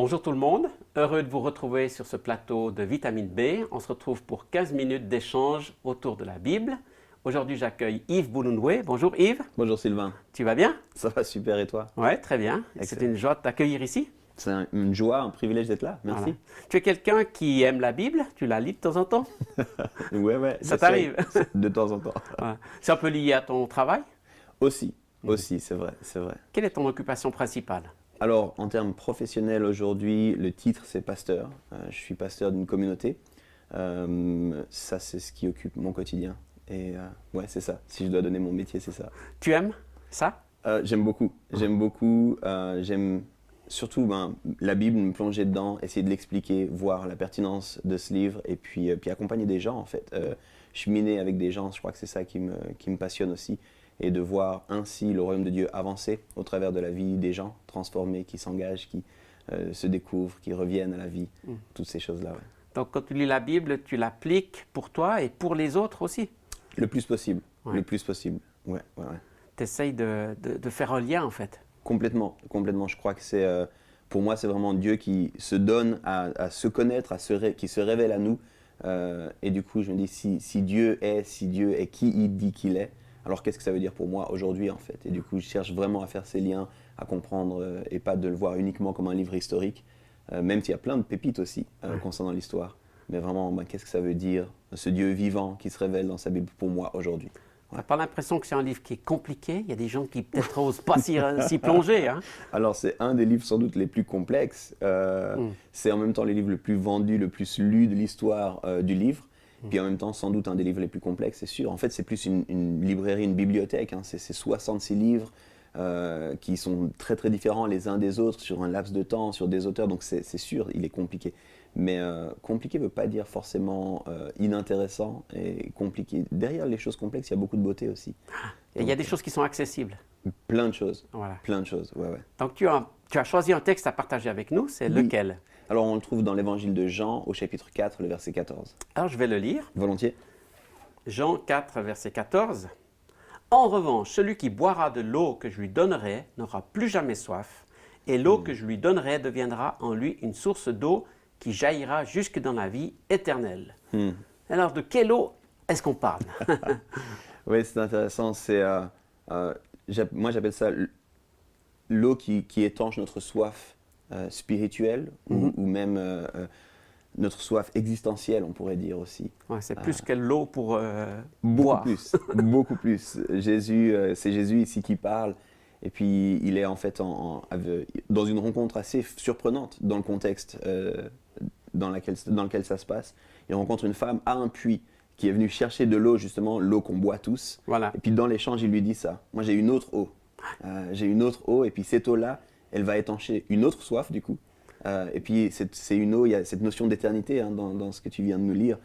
Bonjour tout le monde, heureux de vous retrouver sur ce plateau de Vitamine B. On se retrouve pour 15 minutes d'échange autour de la Bible. Aujourd'hui, j'accueille Yves Boulounoué. Bonjour Yves. Bonjour Sylvain. Tu vas bien? Ça va super et toi? Oui, très bien. C'est Excellent. une joie de t'accueillir ici. C'est une joie, un privilège d'être là. Merci. Voilà. Tu es quelqu'un qui aime la Bible, tu la lis de temps en temps? Ouais, Ça t'arrive? de temps en temps. Voilà. C'est un peu lié à ton travail? Aussi, c'est vrai, c'est vrai. Quelle est ton occupation principale? Alors, en termes professionnels aujourd'hui, le titre c'est pasteur. Je suis pasteur d'une communauté. Ça, c'est ce qui occupe mon quotidien. Et ouais, c'est ça. Si je dois donner mon métier, c'est ça. Tu aimes ça? J'aime beaucoup. J'aime beaucoup. J'aime surtout la Bible, me plonger dedans, essayer de l'expliquer, voir la pertinence de ce livre et puis accompagner des gens en fait. Cheminer avec des gens, je crois que c'est ça qui me passionne aussi. Et de voir ainsi le royaume de Dieu avancer au travers de la vie des gens, transformés, qui s'engagent, qui se découvrent, qui reviennent à la vie, toutes ces choses-là. Ouais. Donc quand tu lis la Bible, tu l'appliques pour toi et pour les autres aussi? Le plus possible, Ouais. le plus possible, ouais. Tu essayes de faire un lien en fait. Complètement. Je crois que pour moi, c'est vraiment Dieu qui se donne à se connaître, qui se révèle à nous. Et du coup, je me dis, si Dieu est qui il dit qu'il est, alors qu'est-ce que ça veut dire pour moi aujourd'hui en fait? Et du coup, je cherche vraiment à faire ces liens, à comprendre et pas de le voir uniquement comme un livre historique, même s'il y a plein de pépites aussi concernant l'histoire. Mais vraiment, qu'est-ce que ça veut dire, ce Dieu vivant qui se révèle dans sa Bible pour moi aujourd'hui? Tu n'as pas l'impression que c'est un livre qui est compliqué? Il y a des gens qui peut-être n'osent pas s'y plonger. Hein? Alors, c'est un des livres sans doute les plus complexes. C'est en même temps le livre le plus vendu, le plus lu de l'histoire du livre. Puis en même temps, sans doute un des livres les plus complexes, c'est sûr. En fait, c'est plus une librairie, une bibliothèque. Hein. C'est 66 livres qui sont très très différents les uns des autres sur un laps de temps, sur des auteurs. Donc c'est sûr, il est compliqué. Mais compliqué ne veut pas dire forcément inintéressant et compliqué. Derrière les choses complexes, il y a beaucoup de beauté aussi. Et il y a des choses qui sont accessibles. Plein de choses. Voilà. Plein de choses, ouais. Donc tu as choisi un texte à partager avec nous, c'est Oui. lequel? Alors on le trouve dans l'évangile de Jean au chapitre 4, le verset 14. Alors je vais le lire. Volontiers. Jean 4, verset 14. En revanche, celui qui boira de l'eau que je lui donnerai n'aura plus jamais soif, et l'eau que je lui donnerai deviendra en lui une source d'eau qui jaillira jusque dans la vie éternelle. Alors de quelle eau est-ce qu'on parle? Oui, c'est intéressant. Moi j'appelle ça l'eau qui étanche notre soif spirituelle ou même notre soif existentielle, on pourrait dire aussi. Ouais, c'est plus que l'eau pour Beaucoup boire. plus, beaucoup plus. Jésus, c'est Jésus ici qui parle. Et puis il est en fait dans une rencontre assez surprenante dans le contexte dans lequel ça se passe. Il rencontre une femme à un puits qui est venue chercher de l'eau, justement, l'eau qu'on boit tous. Voilà. Et puis dans l'échange, il lui dit ça. Moi j'ai une autre eau. J'ai une autre eau et puis cette eau-là, elle va étancher une autre soif du coup. Et puis c'est une eau, il y a cette notion d'éternité dans ce que tu viens de nous lire.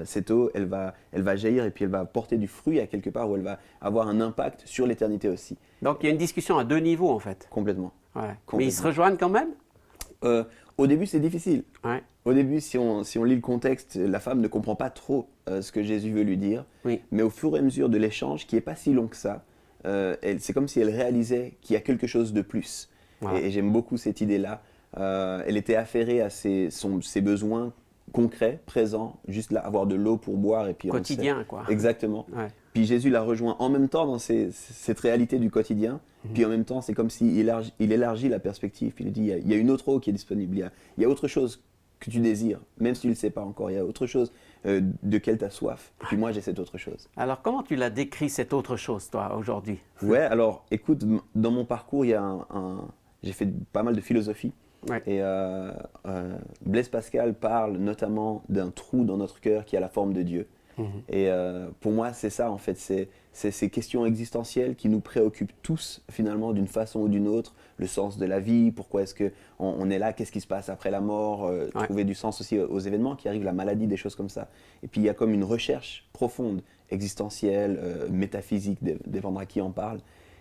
Cette eau, elle va jaillir et puis elle va porter du fruit à quelque part où elle va avoir un impact sur l'éternité aussi. Donc il y a une discussion à deux niveaux en fait. Complètement. Ouais. Complètement. Mais ils se rejoignent quand même? Au début, c'est difficile. Ouais. Au début, si on lit le contexte, la femme ne comprend pas trop ce que Jésus veut lui dire. Oui. Mais au fur et à mesure de l'échange, qui n'est pas si long que ça, c'est comme si elle réalisait qu'il y a quelque chose de plus. Voilà. Et j'aime beaucoup cette idée-là. Elle était affairée à ses besoins concrets, présents, juste là, avoir de l'eau pour boire. Et puis Quotidien, quoi. Exactement. Ouais. Puis Jésus la rejoint en même temps dans cette réalité du quotidien. Puis en même temps, c'est comme s'il élargit la perspective. Puis il dit, il y a une autre eau qui est disponible. Il y a autre chose que tu désires, même si tu ne le sais pas encore. Il y a autre chose de quelle tu as soif. Et puis moi, j'ai cette autre chose. Alors comment tu l'as décrit cette autre chose, toi, aujourd'hui? Ouais, alors écoute, dans mon parcours, il y a j'ai fait pas mal de philosophie. Ouais. Et Blaise Pascal parle notamment d'un trou dans notre cœur qui a la forme de Dieu. Et pour moi, c'est ça en fait, c'est ces questions existentielles qui nous préoccupent tous finalement d'une façon ou d'une autre, le sens de la vie, pourquoi est-ce qu'on est là, qu'est-ce qui se passe après la mort, trouver du sens aussi aux événements qui arrivent, la maladie, des choses comme ça. Et puis il y a comme une recherche profonde, existentielle, métaphysique, dépendra qui en parle.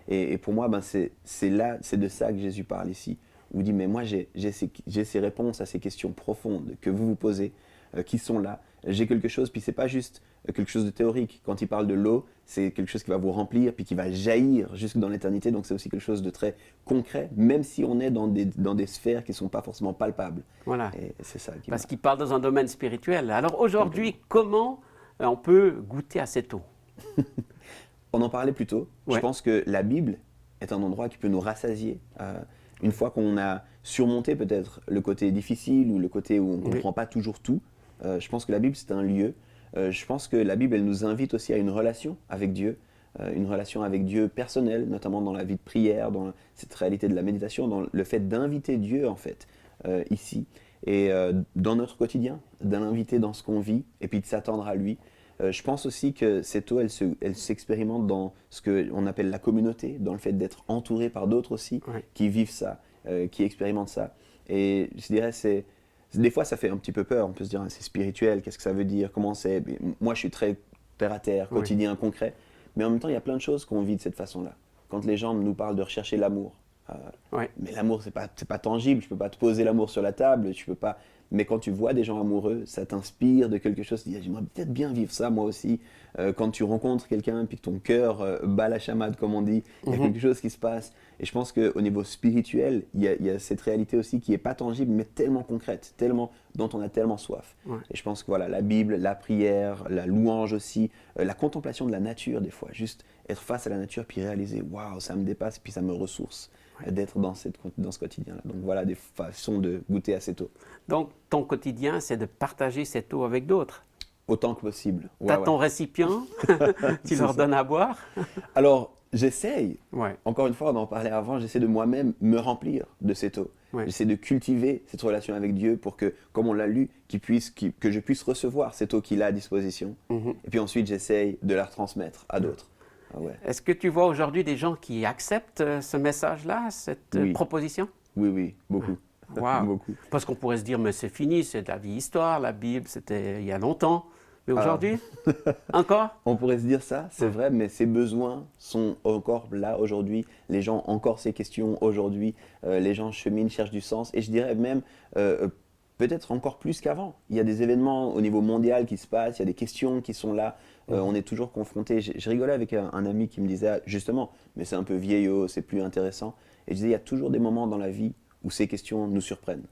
Et pour moi, c'est de ça que Jésus parle ici. Où il dit, mais moi j'ai ces réponses à ces questions profondes que vous vous posez, qui sont là. J'ai quelque chose, puis c'est pas juste quelque chose de théorique. Quand il parle de l'eau, c'est quelque chose qui va vous remplir, puis qui va jaillir jusque dans l'éternité. Donc c'est aussi quelque chose de très concret, même si on est dans des sphères qui ne sont pas forcément palpables. Voilà. Et c'est ça qui Parce qu'il parle dans un domaine spirituel. Alors aujourd'hui, comment on peut goûter à cette eau? On en parlait plus tôt. Ouais. Je pense que la Bible est un endroit qui peut nous rassasier. Une fois qu'on a surmonté peut-être le côté difficile ou le côté où on ne comprend pas toujours tout, je pense que la Bible, c'est un lieu. Je pense que la Bible, elle nous invite aussi à une relation avec Dieu personnelle, notamment dans la vie de prière, dans cette réalité de la méditation, dans le fait d'inviter Dieu, en fait, ici. Et dans notre quotidien, de l'inviter dans ce qu'on vit, et puis de s'attendre à lui. Je pense aussi que cette eau, elle s'expérimente dans ce qu'on appelle la communauté, dans le fait d'être entouré par d'autres aussi, qui vivent ça, qui expérimentent ça. Et je dirais, des fois, ça fait un petit peu peur. On peut se dire, c'est spirituel, qu'est-ce que ça veut dire, comment c'est. Moi, je suis très terre à terre, quotidien, concret. Mais en même temps, il y a plein de choses qu'on vit de cette façon-là. Quand les gens nous parlent de rechercher l'amour, mais l'amour, c'est pas tangible. Je peux pas te poser l'amour sur la table, tu peux pas. Mais quand tu vois des gens amoureux, ça t'inspire de quelque chose. Tu dis, j'aimerais peut-être bien vivre ça moi aussi. Quand tu rencontres quelqu'un puis que ton cœur bat la chamade, comme on dit, il y a quelque chose qui se passe. Et je pense qu'au niveau spirituel, il y a cette réalité aussi qui n'est pas tangible, mais tellement concrète, dont on a tellement soif. Et je pense que voilà, la Bible, la prière, la louange aussi, la contemplation de la nature des fois, juste être face à la nature puis réaliser, waouh, ça me dépasse puis ça me ressource. D'être dans ce quotidien-là. Donc voilà des façons de goûter à cette eau. Donc ton quotidien, c'est de partager cette eau avec d'autres. Autant que possible. Tu as ton récipient, tu leur donnes à boire. Alors j'essaye, Ouais. encore une fois on en parlait avant, j'essaie de moi-même me remplir de cette eau. J'essaie de cultiver cette relation avec Dieu pour que, comme on l'a lu, que je puisse recevoir cette eau qu'il a à disposition. Et puis ensuite j'essaye de la retransmettre à d'autres. Est-ce que tu vois aujourd'hui des gens qui acceptent ce message-là, cette proposition? Oui, beaucoup. Wow. Beaucoup. Parce qu'on pourrait se dire, mais c'est fini, c'est de la vie histoire, la Bible, c'était il y a longtemps. Mais aujourd'hui, encore? On pourrait se dire ça, c'est vrai, mais ces besoins sont encore là aujourd'hui. Les gens ont encore ces questions aujourd'hui. Les gens cheminent, cherchent du sens. Et je dirais même, peut-être encore plus qu'avant. Il y a des événements au niveau mondial qui se passent, il y a des questions qui sont là. On est toujours confrontés. Je rigolais avec un ami qui me disait, justement, mais c'est un peu vieillot, c'est plus intéressant. Et je disais, il y a toujours des moments dans la vie où ces questions nous surprennent.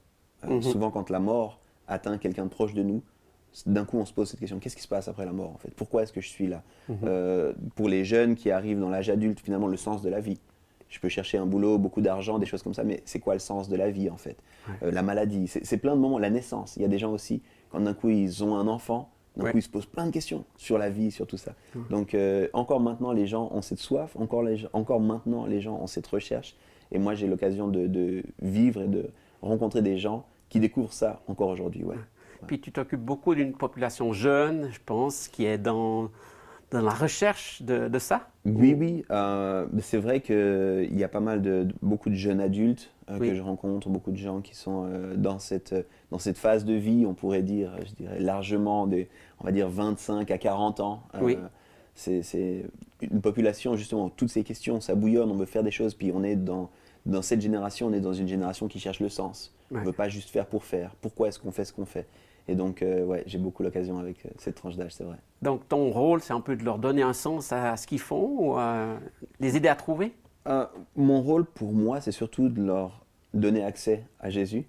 Souvent, quand la mort atteint quelqu'un de proche de nous, d'un coup, on se pose cette question, qu'est-ce qui se passe après la mort en fait? Pourquoi est-ce que je suis là? Pour les jeunes qui arrivent dans l'âge adulte, finalement, le sens de la vie. Je peux chercher un boulot, beaucoup d'argent, des choses comme ça, mais c'est quoi le sens de la vie en fait? La maladie, c'est plein de moments, la naissance. Il y a des gens aussi, quand d'un coup ils ont un enfant, d'un coup ils se posent plein de questions sur la vie, sur tout ça. Donc encore maintenant, les gens ont cette soif, encore maintenant, les gens ont cette recherche. Et moi, j'ai l'occasion de vivre et de rencontrer des gens qui découvrent ça encore aujourd'hui. Puis tu t'occupes beaucoup d'une population jeune, je pense, qui est dans la recherche de ça? Oui. C'est vrai qu'il y a beaucoup de jeunes adultes que je rencontre, beaucoup de gens qui sont dans cette phase de vie, on pourrait dire, je dirais largement, on va dire 25 à 40 ans. C'est une population, justement, toutes ces questions, ça bouillonne, on veut faire des choses, puis on est dans cette génération, on est dans une génération qui cherche le sens. On ne veut pas juste faire pour faire. Pourquoi est-ce qu'on fait ce qu'on fait? Et donc, j'ai beaucoup l'occasion avec cette tranche d'âge, c'est vrai. Donc, ton rôle, c'est un peu de leur donner un sens à ce qu'ils font ou les aider à trouver? Mon rôle, pour moi, c'est surtout de leur donner accès à Jésus,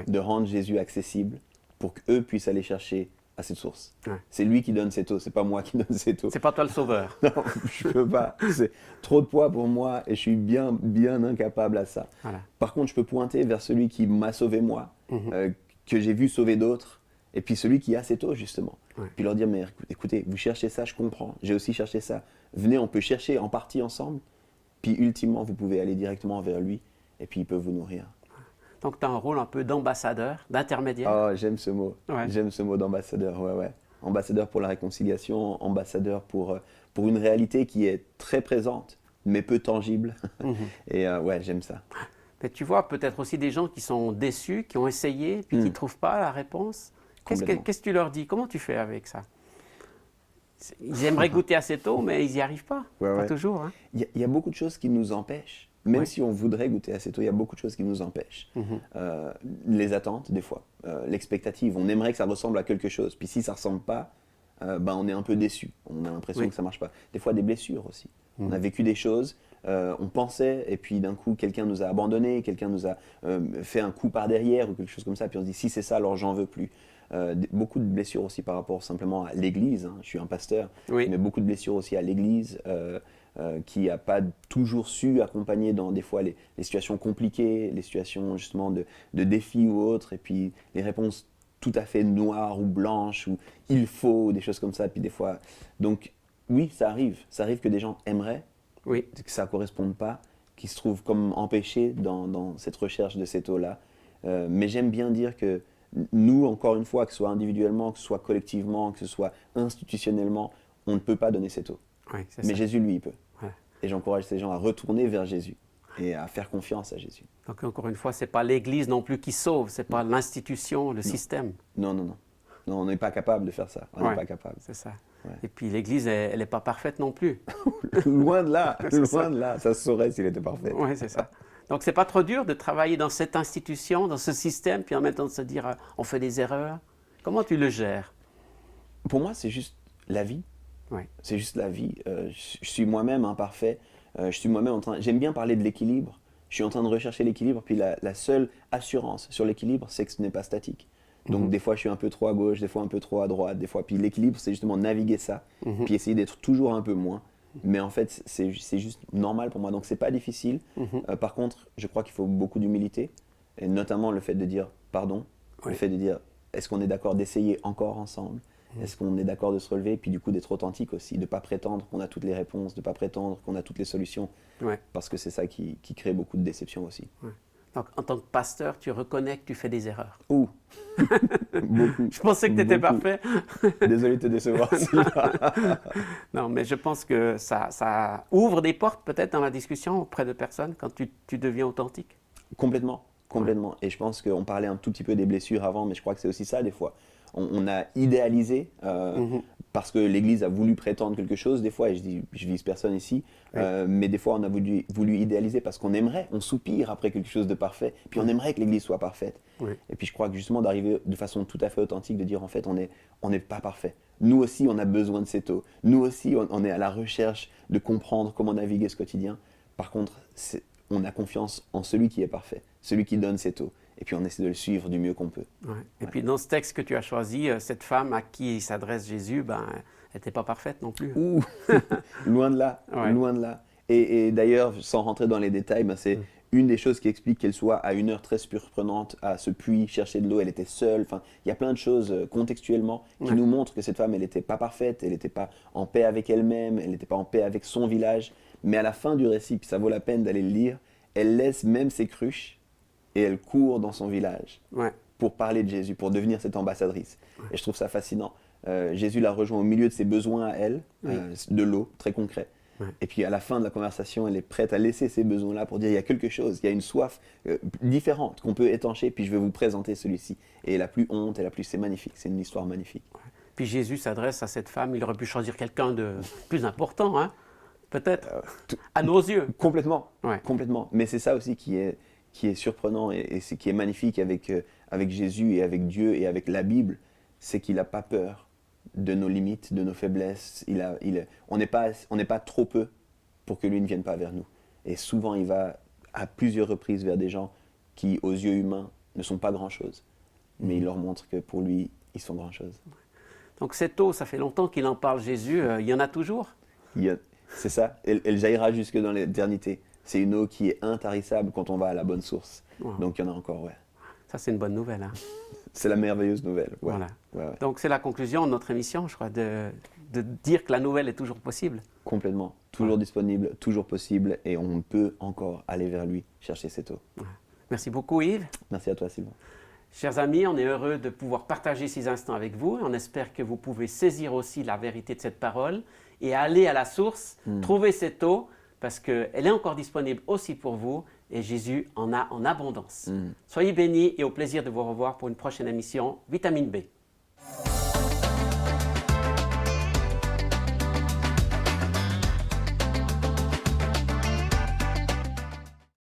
de rendre Jésus accessible pour qu'eux puissent aller chercher à cette source. C'est lui qui donne cette eau, c'est pas moi qui donne cette eau. C'est pas toi le sauveur. Non, je peux pas. C'est trop de poids pour moi et je suis bien incapable à ça. Voilà. Par contre, je peux pointer vers celui qui m'a sauvé moi, que j'ai vu sauver d'autres, et puis celui qui a cette eau justement. Puis leur dire, mais écoutez, vous cherchez ça, je comprends, j'ai aussi cherché ça. Venez, on peut chercher en partie ensemble, puis ultimement, vous pouvez aller directement vers lui, et puis il peut vous nourrir. Donc, tu as un rôle un peu d'ambassadeur, d'intermédiaire. Oh, j'aime ce mot. J'aime ce mot d'ambassadeur, Ambassadeur pour la réconciliation, ambassadeur pour une réalité qui est très présente, mais peu tangible. Et j'aime ça. Mais tu vois, peut-être aussi des gens qui sont déçus, qui ont essayé, puis qui ne trouvent pas la réponse. Qu'est-ce que tu leur dis? Comment tu fais avec ça? Ils aimeraient goûter à cette eau, mais ils n'y arrivent pas. Pas toujours. Hein. Il y a beaucoup de choses qui nous empêchent. Même si on voudrait goûter à cette eau, il y a beaucoup de choses qui nous empêchent. Les attentes, des fois, l'expectative. On aimerait que ça ressemble à quelque chose. Puis si ça ne ressemble pas, on est un peu déçu. On a l'impression Oui. que ça ne marche pas. Des fois, des blessures aussi. On a vécu des choses, on pensait, et puis d'un coup, quelqu'un nous a abandonnés, quelqu'un nous a fait un coup par derrière ou quelque chose comme ça, puis on se dit, si c'est ça, alors j'en veux plus. Beaucoup de blessures aussi par rapport simplement à l'Église. Hein. Je suis un pasteur, Oui. mais beaucoup de blessures aussi à l'Église, qui n'a pas toujours su accompagner dans des fois les situations compliquées, les situations justement de défis ou autres, et puis les réponses tout à fait noires ou blanches, ou il faut, des choses comme ça, puis des fois... Donc oui, ça arrive que des gens aimeraient, Oui. que ça ne corresponde pas, qui se trouvent comme empêchés dans cette recherche de cette eau-là. Mais j'aime bien dire que nous, encore une fois, que ce soit individuellement, que ce soit collectivement, que ce soit institutionnellement, on ne peut pas donner cette eau. Oui, c'est Mais ça. Jésus, lui, il peut. Ouais. Et j'encourage ces gens à retourner vers Jésus et à faire confiance à Jésus. Donc, encore une fois, ce n'est pas l'Église non plus qui sauve, ce n'est pas l'institution, le système. Non, non, non. Non, on n'est pas capable de faire ça. On n'est Ouais. pas capable. C'est ça. Ouais. Et puis l'Église, elle n'est pas parfaite non plus. Loin de là, C'est loin ça. de là. Ça se saurait s'il était parfait. Oui, c'est ça. Donc, c'est pas trop dur de travailler dans cette institution, dans ce système, puis en même temps de se dire, on fait des erreurs. Comment tu le gères? Pour moi, c'est juste la vie. Ouais. C'est juste la vie. Je suis moi-même imparfait. Je suis moi-même en train... J'aime bien parler de l'équilibre. Je suis en train de rechercher l'équilibre. Puis la seule assurance sur l'équilibre, c'est que ce n'est pas statique. Donc des fois, je suis un peu trop à gauche, des fois un peu trop à droite, des fois. Puis l'équilibre, c'est justement naviguer ça, puis essayer d'être toujours un peu moins. Mais en fait, c'est juste normal pour moi. Donc c'est pas difficile. Par contre, je crois qu'il faut beaucoup d'humilité, et notamment le fait de dire pardon, Oui. le fait de dire est-ce qu'on est d'accord d'essayer encore ensemble, est-ce qu'on est d'accord de se relever, puis du coup d'être authentique aussi, de ne pas prétendre qu'on a toutes les réponses, de ne pas prétendre qu'on a toutes les solutions, Ouais. parce que c'est ça qui crée beaucoup de déception aussi. Ouais. Donc, en tant que pasteur, tu reconnais que tu fais des erreurs. Ouh, beaucoup. Je pensais que tu étais Beaucoup. parfait. Désolé de te décevoir. Non, mais je pense que ça ouvre des portes peut-être dans la discussion auprès de personnes quand tu deviens authentique. Complètement, complètement. Et je pense qu'on parlait un tout petit peu des blessures avant, mais je crois que c'est aussi ça des fois. On a idéalisé parce que l'Église a voulu prétendre quelque chose des fois, et je vise personne ici, mais des fois on a voulu idéaliser parce qu'on aimerait, on soupire après quelque chose de parfait, puis on aimerait que l'Église soit parfaite. Oui. Et puis je crois que justement d'arriver de façon tout à fait authentique, de dire en fait on n'est pas parfait. Nous aussi on a besoin de cette eau. Nous aussi on est à la recherche de comprendre comment naviguer ce quotidien. Par contre, on a confiance en celui qui est parfait, celui qui donne cette eau. Et puis on essaie de le suivre du mieux qu'on peut. Ouais. Et puis dans ce texte que tu as choisi, cette femme à qui s'adresse Jésus, ben, elle n'était pas parfaite non plus. Ouh, loin de là, Ouais. loin de là. Et d'ailleurs, sans rentrer dans les détails, ben c'est une des choses qui explique qu'elle soit à une heure très surprenante à ce puits chercher de l'eau. Elle était seule. Enfin, il y a plein de choses contextuellement qui nous montrent que cette femme, elle n'était pas parfaite, elle n'était pas en paix avec elle-même, elle n'était pas en paix avec son village. Mais à la fin du récit, puis ça vaut la peine d'aller le lire, elle laisse même ses cruches et elle court dans son village Ouais. pour parler de Jésus, pour devenir cette ambassadrice. Et je trouve ça fascinant. Jésus la rejoint au milieu de ses besoins à elle, de l'eau, très concret. Ouais. Et puis à la fin de la conversation, elle est prête à laisser ces besoins-là pour dire il y a quelque chose, il y a une soif différente qu'on peut étancher, puis je vais vous présenter celui-ci. Et elle n'a plus honte, elle a plus... C'est magnifique, c'est une histoire magnifique. Puis Jésus s'adresse à cette femme, il aurait pu choisir quelqu'un de plus important, hein? Peut-être, à nos yeux. Complètement, Ouais. complètement. Mais c'est ça aussi qui est surprenant et c'est qui est magnifique avec Jésus et avec Dieu et avec la Bible, c'est qu'il n'a pas peur de nos limites, de nos faiblesses. On n'est pas trop peu pour que lui ne vienne pas vers nous. Et souvent, il va à plusieurs reprises vers des gens qui, aux yeux humains, ne sont pas grand-chose. Mais il leur montre que pour lui, ils sont grand-chose. Donc cette eau, ça fait longtemps qu'il en parle Jésus, il y en a toujours? C'est ça, elle jaillira jusque dans l'éternité. C'est une eau qui est intarissable quand on va à la bonne source. Wow. Donc il y en a encore, ouais. Ça, c'est une bonne nouvelle. Hein? C'est la merveilleuse nouvelle. Ouais. Voilà. Ouais, ouais. Donc c'est la conclusion de notre émission, je crois, de dire que la nouvelle est toujours possible. Complètement. Toujours disponible, toujours possible, et on peut encore aller vers lui, chercher cette eau. Merci beaucoup Yves. Merci à toi, Sylvain. Chers amis, on est heureux de pouvoir partager ces instants avec vous. On espère que vous pouvez saisir aussi la vérité de cette parole et aller à la source, trouver cette eau, parce qu'elle est encore disponible aussi pour vous et Jésus en a en abondance. Soyez bénis et au plaisir de vous revoir pour une prochaine émission Vitamine B.